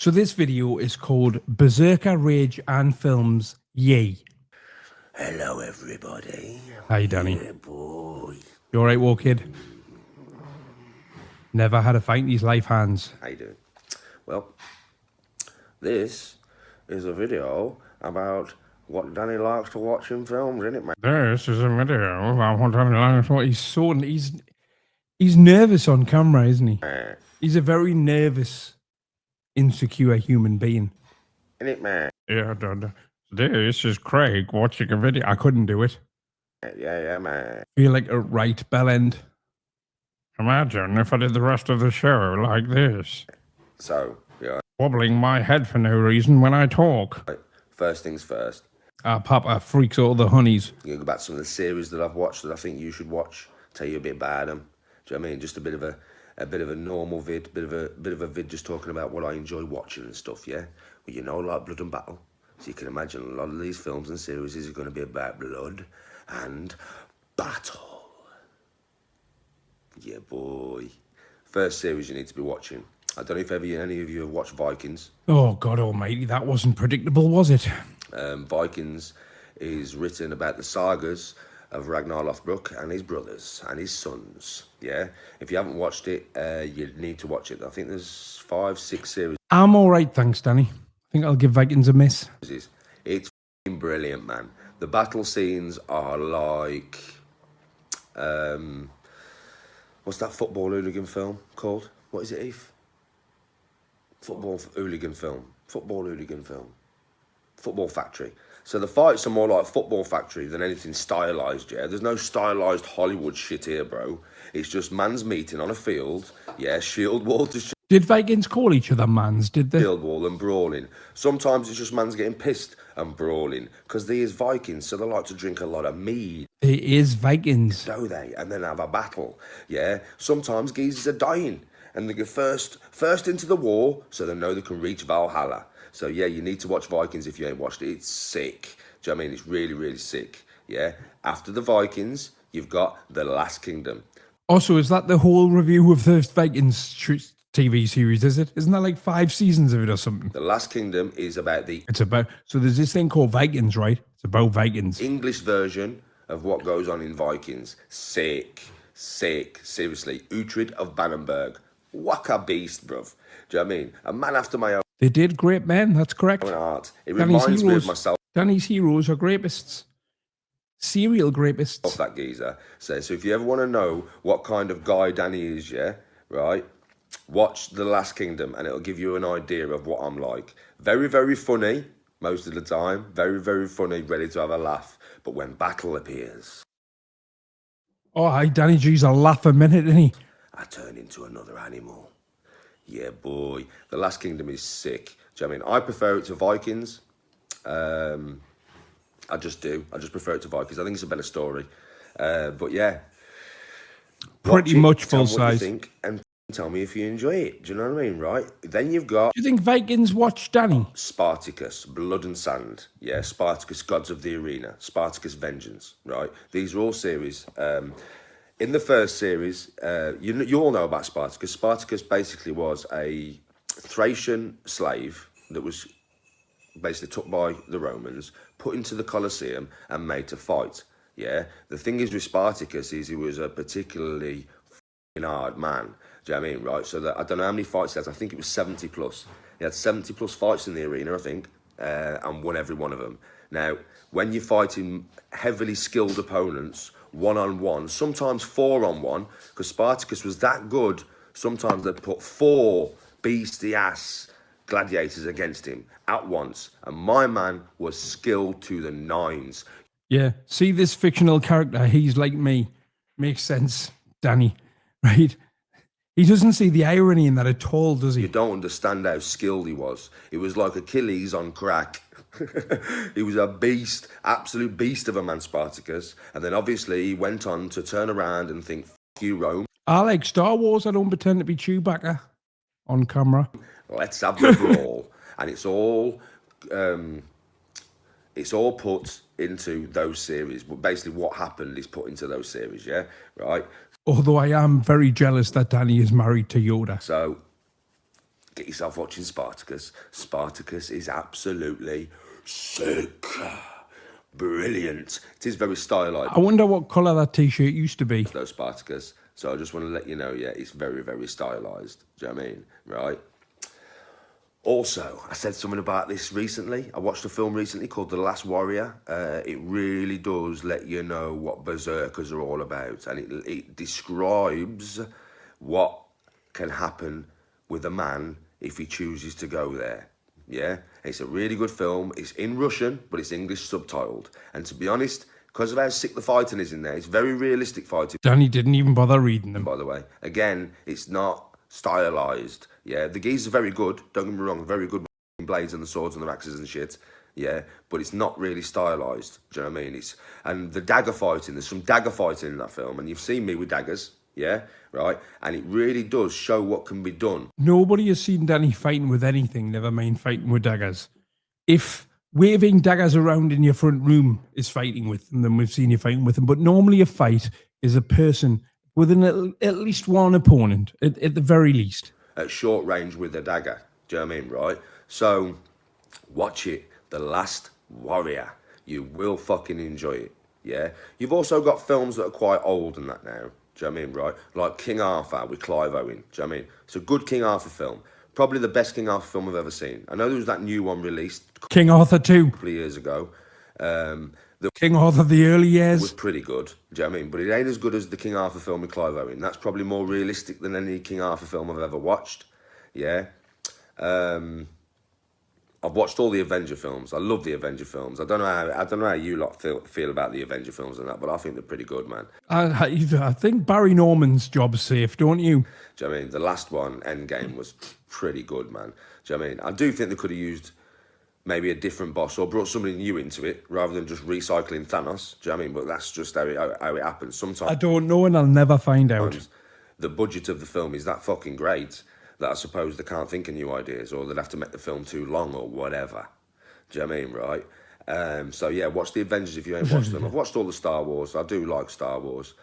So this video is called Berserker Rage and Films Yay. Hello, everybody. Hi, Danny. Yeah, boy. You alright, war kid? Never had a fight in his life, hands. How you doing? Well, this is a video about what Danny likes to watch in films, isn't it, man? This is a video about what Danny likes. He's nervous on camera, isn't he? He's a very nervous, insecure human being. Isn't it, man? Yeah, Dad. This is Craig watching a video. I couldn't do it. Yeah, man. Feel like a right bell end. Imagine if I did the rest of the show like this. So, yeah. Wobbling my head for no reason when I talk. Right, first things first. Our Papa freaks all the honeys. I'm going to go back to some of the series that I've watched that I think you should watch. Tell you a bit about them. Do you know what I mean? Just a bit of a normal vid, bit of a vid just talking about what I enjoy watching and stuff, yeah? Well, you know, like Blood and Battle. So you can imagine a lot of these films and series is going to be about blood and battle. Yeah, boy. First series you need to be watching. I don't know if any of you have watched Vikings. Oh, God almighty, that wasn't predictable, was it? Vikings is written about the sagas of Ragnar Lothbrok and his brothers and his sons. Yeah, if you haven't watched it, you need to watch it. I think there's 5, 6 series. I'm all right, thanks, Danny. I think I'll give Vikings a miss. It's brilliant, man. The battle scenes are like, what's that football hooligan film called? What is it, Eve? Football hooligan film. Football Factory. So the fights are more like Football Factory than anything stylized, yeah? There's no stylized Hollywood shit here, bro. It's just man's meeting on a field, yeah, shield wall to Did Vikings call each other mans, did they? shield wall and brawling. Sometimes it's just man's getting pissed and brawling, because they is Vikings, so they like to drink a lot of mead. It is Vikings. Do they? And then have a battle, yeah? Sometimes geezers are dying, and they go first into the war, so they know they can reach Valhalla. So, yeah, you need to watch Vikings if you ain't watched it. It's sick. Do you know what I mean? It's really, really sick. Yeah? After the Vikings, you've got The Last Kingdom. Also, is that the whole review of the Vikings TV series, is it? Isn't that like 5 seasons of it or something? The Last Kingdom is about the... It's about... So there's this thing called Vikings, right? It's about Vikings. English version of what goes on in Vikings. Sick. Seriously. Uhtred of Bannenberg. What a beast, bruv. Do you know what I mean? A man after my own They did great men, that's correct. heart. It reminds me of myself. Danny's heroes are grapists. Serial grapists. Off that geezer. So if you ever want to know what kind of guy Danny is, yeah, right, watch The Last Kingdom and it'll give you an idea of what I'm like. Very, very funny most of the time. Very, very funny, ready to have a laugh. But when battle appears... Oh, hi, Danny G's a laugh a minute, isn't he? I turn into another animal. Yeah, boy. The Last Kingdom is sick. Do you know what I mean? I prefer it to Vikings. I just do. I just prefer it to Vikings. I think it's a better story. But yeah. Pretty much full size. What you think and tell me if you enjoy it. Do you know what I mean? Right? Then you've got... Do you think Vikings watch Danny? Spartacus, Blood and Sand. Yeah, Spartacus, Gods of the Arena. Spartacus, Vengeance. Right? These are all series. In the first series, you all know about Spartacus. Spartacus basically was a Thracian slave that was basically took by the Romans, put into the Colosseum and made to fight. Yeah, the thing is with Spartacus is he was a particularly hard man. Do you know what I mean? Right, so that I don't know how many fights he had. I think it was 70 plus. He had 70 plus fights in the arena, I think, and won every one of them. Now, when you're fighting heavily skilled opponents, 1-on-1, sometimes 4-on-1, because Spartacus was that good, sometimes they'd put 4 beastie-ass gladiators against him at once. And my man was skilled to the nines. Yeah. See this fictional character, he's like me. Makes sense, Danny. Right? He doesn't see the irony in that at all, does he? You don't understand how skilled he was. It was like Achilles on crack. He was a beast, absolute beast of a man, Spartacus. And then obviously he went on to turn around and think, F you, Rome. I like Star Wars. I don't pretend to be Chewbacca on camera. Let's have the brawl. And it's all put into those series. But basically what happened is put into those series, yeah? Right? Although I am very jealous that Danny is married to Yoda. So get yourself watching Spartacus. Spartacus is absolutely sick. Brilliant. It is very stylized, I wonder what colour that t-shirt used to be. though, Spartacus. So I just want to let you know, yeah, it's very, very stylized. Do you know what I mean? Right? Also, I said something about this recently. I watched a film recently called The Last Warrior. It really does let you know what berserkers are all about. And it describes what can happen with a man if he chooses to go there. Yeah? It's a really good film. It's in Russian, but it's English subtitled. And to be honest, because of how sick the fighting is in there, it's very realistic fighting, Danny didn't even bother reading them. by the way. Again, it's not stylized. Yeah, the geese are very good. Don't get me wrong, very good with blades and the swords and the axes and shit. Yeah, but it's not really stylized. Do you know what I mean? And the dagger fighting. There's some dagger fighting in that film, and you've seen me with daggers. Yeah, right. And it really does show what can be done. Nobody has seen Danny fighting with anything, never mind fighting with daggers. If waving daggers around in your front room is fighting with them, then we've seen you fighting with them. But normally a fight is a person with at least one opponent, at the very least. At short range with a dagger. Do you know what I mean? Right. So watch it. The Last Warrior. You will fucking enjoy it. Yeah. You've also got films that are quite old and that now. Do you know what I mean? Right. Like King Arthur with Clive Owen. Do you know what I mean? It's a good King Arthur film. Probably the best King Arthur film I've ever seen. I know there was that new one released King Arthur 2. a couple of years ago. The King Arthur the early years. was pretty good. Do you know what I mean? But it ain't as good as the King Arthur film with Clive Owen. That's probably more realistic than any King Arthur film I've ever watched. Yeah. I've watched all the Avenger films. I love the Avenger films. I don't know how you lot feel about the Avenger films and that, but I think they're pretty good, man. I think Barry Norman's job's safe, don't you? Do you know what I mean? The last one, Endgame, was pretty good, man. Do you know what I mean? I do think they could have used maybe a different boss or brought somebody new into it rather than just recycling Thanos. Do you know what I mean? But that's just how it happens. Sometimes I don't know, and I'll never find out. the budget of the film is that fucking great that I suppose they can't think of new ideas, or they'd have to make the film too long or whatever. Do you know what I mean, right? So yeah, watch the Avengers if you ain't watched them. I've watched all the Star Wars. I do like Star Wars.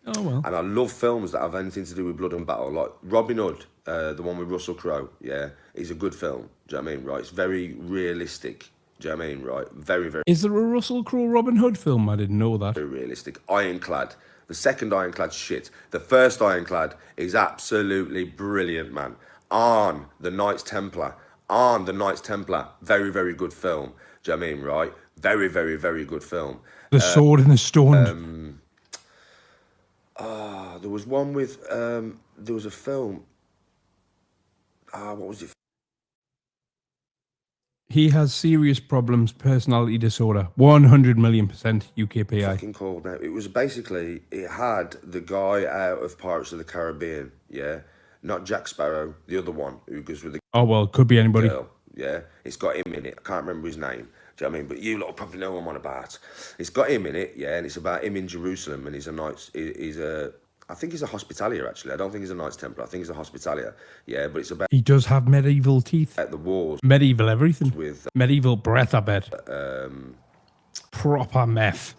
Oh, well. And I love films that have anything to do with blood and battle, like Robin Hood, the one with Russell Crowe. Yeah, is a good film. Do you know what I mean, right? It's very realistic. Do you know what I mean, right? Very, very. Is there a Russell Crowe Robin Hood film? I didn't know that. Very realistic. Ironclad. The second Ironclad, shit. The first Ironclad is absolutely brilliant, man. Arn, the Knights Templar. Arn, the Knights Templar. Very, very good film. Do you know what I mean, right? Very, very, very good film. The Sword in the Stone. There was one with, there was a film. What was it? He has serious problems, personality disorder. 100 million% UKPI. Fucking called now. It was basically, it had the guy out of Pirates of the Caribbean, yeah? Not Jack Sparrow, the other one who goes with the Oh, well, could be anybody. girl, yeah? It's got him in it. I can't remember his name. Do you know what I mean? But you lot probably know what I'm on about. It's got him in it, yeah, and it's about him in Jerusalem, and I think he's a Hospitalier, actually. I don't think he's a Knights Templar. I think he's a Hospitalier, yeah, but it's about He does have medieval teeth. the wars Medieval everything. with Medieval breath, I bet. Proper meth.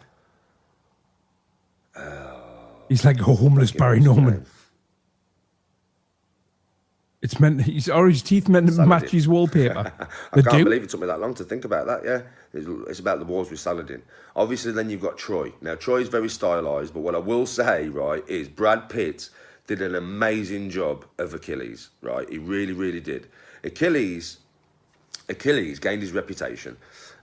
He's like a homeless Barry Norman. It's meant his teeth meant to match his wallpaper. I can't believe it took me that long to think about that, yeah. It's about the wars with Saladin. Obviously, then you've got Troy. Now, Troy is very stylized, but what I will say, right, is Brad Pitt did an amazing job of Achilles, right? He really, really did. Achilles gained his reputation.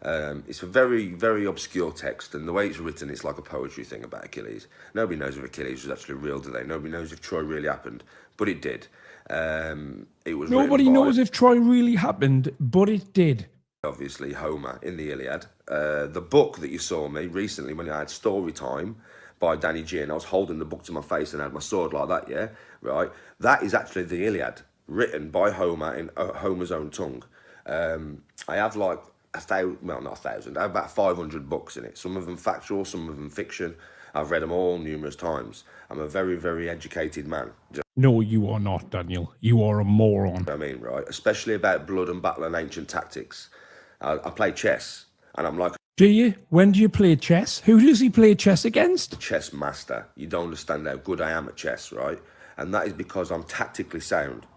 It's a very, very obscure text, and the way it's written, it's like a poetry thing about Achilles. Nobody knows if Achilles was actually real, do they? Nobody knows if Troy really happened, but it did. It was Nobody knows if Troy really happened, but it did. Obviously, Homer in the Iliad. The book that you saw me recently when I had Story Time by Danny G, and I was holding the book to my face and had my sword like that, yeah? Right? That is actually the Iliad, written by Homer in Homer's own tongue. I have like not 1,000, I have about 500 books in it. Some of them factual, some of them fiction. I've read them all numerous times. I'm a very, very educated man. No, you are not, Daniel. You are a moron. I mean, right? Especially about blood and battle and ancient tactics. I play chess, and I'm like Do you? When do you play chess? Who does he play chess against? a chess master. You don't understand how good I am at chess, right? And that is because I'm tactically sound,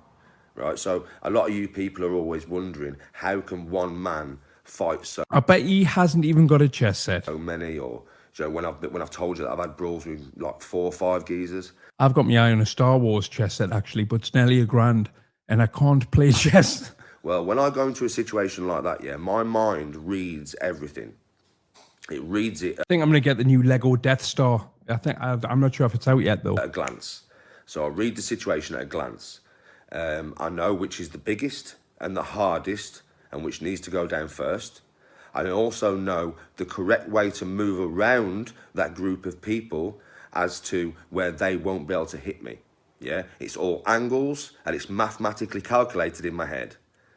right? So a lot of you people are always wondering, how can one man fight so I bet he hasn't even got a chess set. many? Or when I've told you that I've had brawls with like 4 or 5 geezers. I've got my eye on a Star Wars chess set actually, but it's nearly $1,000, and I can't play chess. Well, when I go into a situation like that, yeah, my mind reads everything. It reads it I think I'm going to get the new Lego Death Star. I'm not sure if it's out yet though. at a glance. So I read the situation at a glance. I know which is the biggest and the hardest and which needs to go down first. I also know the correct way to move around that group of people as to where they won't be able to hit me. Yeah, it's all angles and it's mathematically calculated in my head.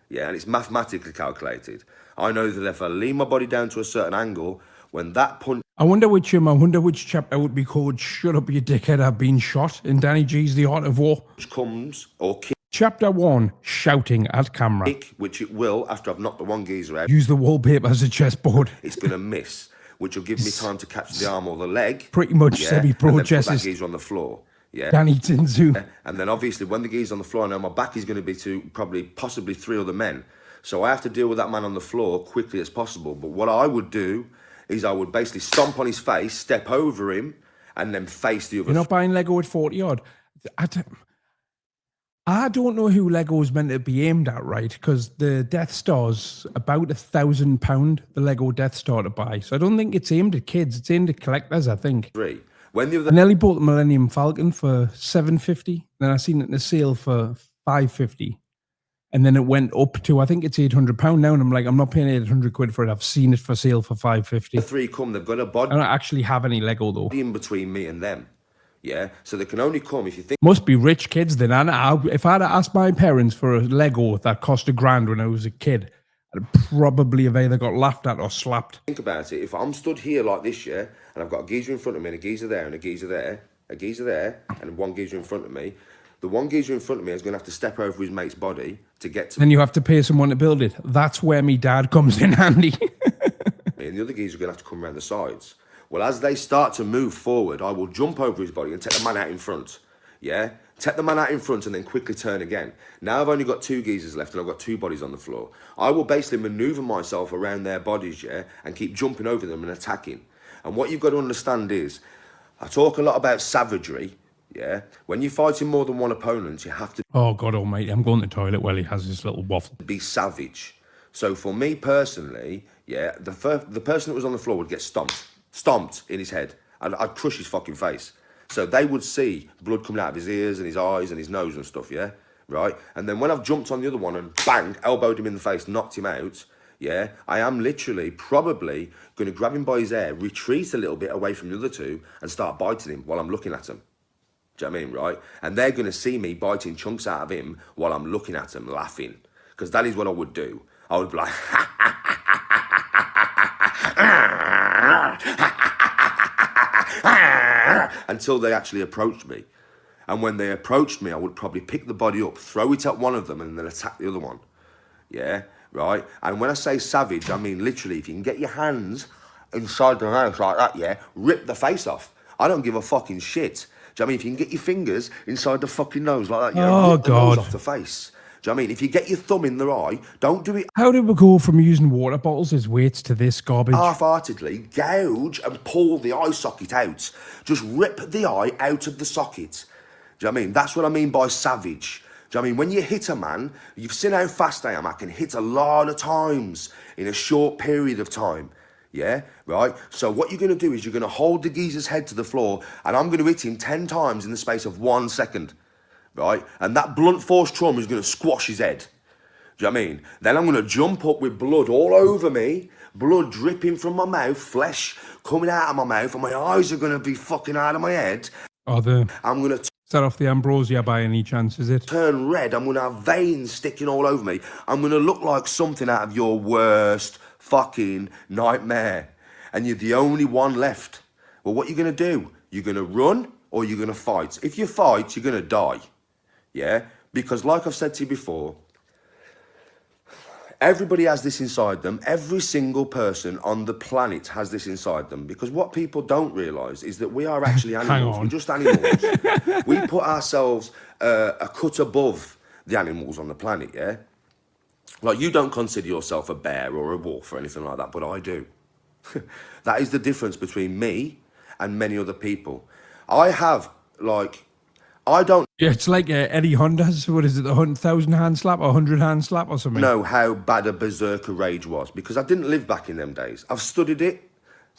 Yeah, and it's mathematically calculated. I know that if I lean my body down to a certain angle, when that punch I wonder which chapter would be called "Shut Up, You Dickhead, I've Been Shot" in Danny G's The Art of War. comes, or Chapter 1: Shouting at camera. kick, which it will after I've knocked the one geezer out, Use the wallpaper as a chessboard. it's going to miss, which will give me time to catch the arm or the leg. Pretty much semi-pro and then put that chess. geezer on the floor. Yeah. Danny Tinzu. And then obviously when the geezer's on the floor, I know my back is going to be to possibly 3 other men. So I have to deal with that man on the floor quickly as possible. But what I would do is I would basically stomp on his face, step over him, and then face the other. You're not buying Lego at 40 odd. I don't know who Lego is meant to be aimed at, right? Because the Death Star's about £1,000, the Lego Death Star to buy. So I don't think it's aimed at kids. It's aimed at collectors, I think. 3. When the other I nearly bought the Millennium Falcon for $750. Then I seen it in a sale for $550. And then it went up to, I think it's £800 now. And I'm like, I'm not paying 800 quid for it. I've seen it for sale for $550. 3 come, they've got a I body don't actually have any Lego though. in between me and them. Yeah, so they can only come if you think Must be rich kids then. If I'd asked my parents for a Lego that cost $1,000 when I was a kid, I'd probably have either got laughed at or slapped. about it. If I'm stood here like this, yeah, and I've got a geezer in front of me, and a geezer there, and a geezer there, a geezer there, and one geezer in front of me, the one geezer in front of me is going to have to step over his mate's body to get to Then you have to pay someone to build it. That's where me dad comes in handy. me, and the other geezer are going to have to come around the sides. Well, as they start to move forward, I will jump over his body and take the man out in front. Yeah? Take the man out in front and then quickly turn again. Now I've only got 2 geezers left and I've got 2 bodies on the floor. I will basically maneuver myself around their bodies, yeah, and keep jumping over them and attacking. And what you've got to understand is, I talk a lot about savagery, yeah? When you're fighting more than one opponent, you have to Oh, God almighty. I'm going to the toilet while he has his little waffle. be savage. So for me personally, yeah, the person that was on the floor would get stomped in his head. I'd crush his fucking face. So they would see blood coming out of his ears and his eyes and his nose and stuff, yeah? Right? And then when I've jumped on the other one and bang, elbowed him in the face, knocked him out, yeah, I am literally probably going to grab him by his hair, retreat a little bit away from the other 2 and start biting him while I'm looking at him. Do you know what I mean, right? And they're going to see me biting chunks out of him while I'm looking at him, laughing. Because that is what I would do. I would be like, until they actually approached me. And when they approached me, I would probably pick the body up, throw it at one of them, and then attack the other one. Yeah, right? And when I say savage, I mean literally, if you can get your hands inside the mouth like that, yeah, rip the face off. I don't give a fucking shit. Do you know what I mean? If you can get your fingers inside the fucking nose like that, yeah, rip the nose off the face. Do you know what I mean? If you get your thumb in their eye, don't do it How did we go from using water bottles as weights to this garbage? half-heartedly. Gouge and pull the eye socket out. Just rip the eye out of the socket. Do you know what I mean? That's what I mean by savage. Do you know what I mean? When you hit a man, you've seen how fast I am. I can hit a lot of times in a short period of time. Yeah, right? So what you're going to do is you're going to hold the geezer's head to the floor and I'm going to hit him 10 times in the space of 1 second. Right? And that blunt force trauma is going to squash his head. Do you know what I mean? Then I'm going to jump up with blood all over me, blood dripping from my mouth, flesh coming out of my mouth, and my eyes are going to be fucking out of my head. I'm going to Is that off the Ambrosia by any chance, is it? turn red. I'm going to have veins sticking all over me. I'm going to look like something out of your worst fucking nightmare. And you're the only one left. Well, what are you going to do? You're going to run or you're going to fight. If you fight, you're going to die. Yeah? Because like I've said to you before, everybody has this inside them. Every single person on the planet has this inside them. Because what people don't realise is that we are actually animals. We're just animals. We put ourselves a cut above the animals on the planet, yeah? Like, you don't consider yourself a bear or a wolf or anything like that, but I do. That is the difference between me and many other people. I have, like, I don't Yeah, it's like Eddie Honda's, what is it, the 1,000 hand slap or 100 hand slap or something? know how bad a berserker rage was because I didn't live back in them days. I've studied it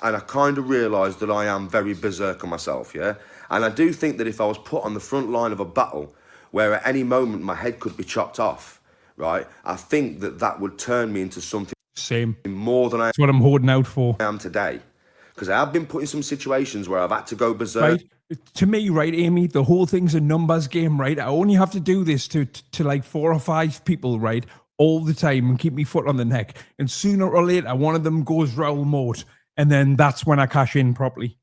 and I kind of realised that I am very berserker myself, yeah? And I do think that if I was put on the front line of a battle where at any moment my head could be chopped off, right, I think that that would turn me into something Same. more than I That's what I'm holding out for. am today. Because I have been put in some situations where I've had to go berserk. Right? To me, right, Amy, the whole thing's a numbers game, right? I only have to do this to like 4 or 5 people, right, all the time and keep me foot on the neck. And sooner or later, one of them goes Raoul Moat. And then that's when I cash in properly.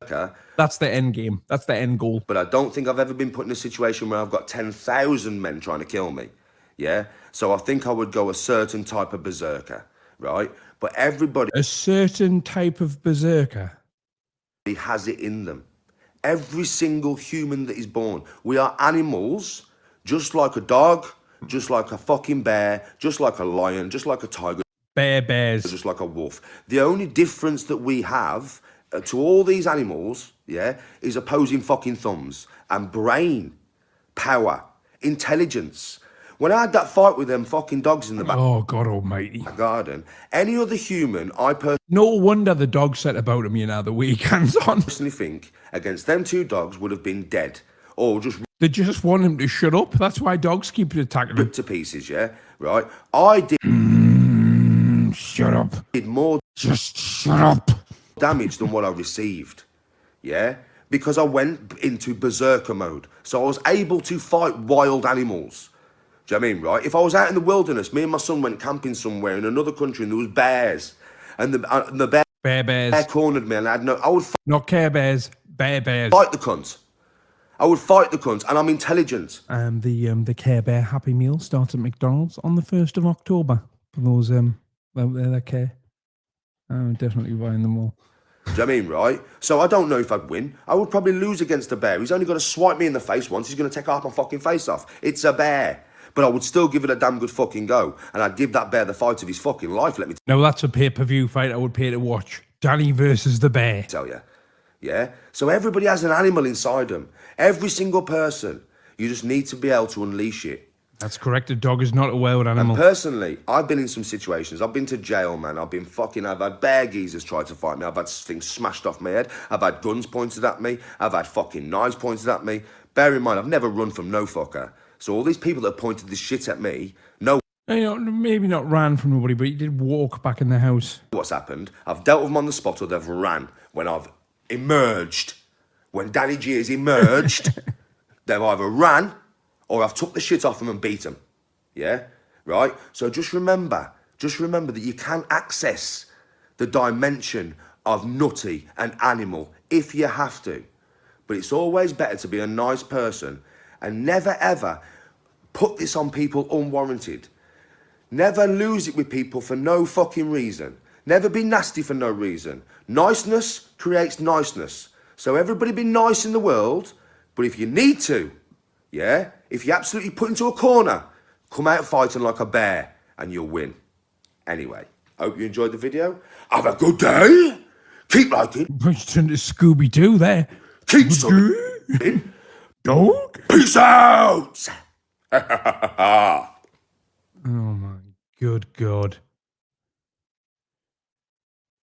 That's the end game. That's the end goal. But I don't think I've ever been put in a situation where I've got 10,000 men trying to kill me. Yeah? So I think I would go a certain type of berserker, right? But everybody A certain type of berserker has it in them. Every single human that is born. We are animals, just like a dog, just like a fucking bear, just like a lion, just like a tiger, bears. just like a wolf. The only difference that we have to all these animals, yeah, is opposing fucking thumbs and brain, power, intelligence. When I had that fight with them fucking dogs in the back Oh, God almighty. garden, any other human, I No wonder the dog set about him, you know, the weekends on. personally think against them 2 dogs would have been dead or just They just want him to shut up. That's why dogs keep attacking him. ripped to pieces, yeah, right? I did Shut up. more Just shut up. damage than what I received, yeah, because I went into berserker mode. So I was able to fight wild animals. Do you know what I mean, right? If I was out in the wilderness, me and my son went camping somewhere in another country and there was bears, and the bear Bears. cornered me, and I had no, I would Not Care Bears. Bears. fight the cunt. I would fight the cunt, and I'm intelligent. The Care Bear Happy Meal starts at McDonald's on the 1st of October. For those that care. I'm definitely buying them all. Do you know what I mean, right? So I don't know if I'd win. I would probably lose against a bear. He's only got to swipe me in the face once. He's going to take half my fucking face off. It's a bear. But I would still give it a damn good fucking go. And I'd give that bear the fight of his fucking life, let me Now that's a pay-per-view fight I would pay to watch. Danny versus the bear. tell you. Yeah? So everybody has an animal inside them. Every single person. You just need to be able to unleash it. That's correct. A dog is not a wild animal. Personally, I've been in some situations. I've been to jail, man. I've had bear geezers try to fight me. I've had things smashed off my head. I've had guns pointed at me. I've had fucking knives pointed at me. Bear in mind, I've never run from no fucker. So all these people that pointed this shit at me, know You know, maybe not ran from nobody, but he did walk back in the house. what's happened. I've dealt with them on the spot or they've ran. When I've emerged, when Danny G has emerged, they've either ran or I've took the shit off them and beat them. Yeah? Right? So just remember that you can access the dimension of nutty and animal if you have to. But it's always better to be a nice person and never ever put this on people unwarranted. Never lose it with people for no fucking reason. Never be nasty for no reason. Niceness creates niceness. So everybody be nice in the world, but if you need to, yeah, if you're absolutely put into a corner, come out fighting like a bear and you'll win. Anyway, hope you enjoyed the video. Have a good day. Keep liking. Turned to Scooby-Doo there. Keep subbing. Dog? Peace out. Oh my good God.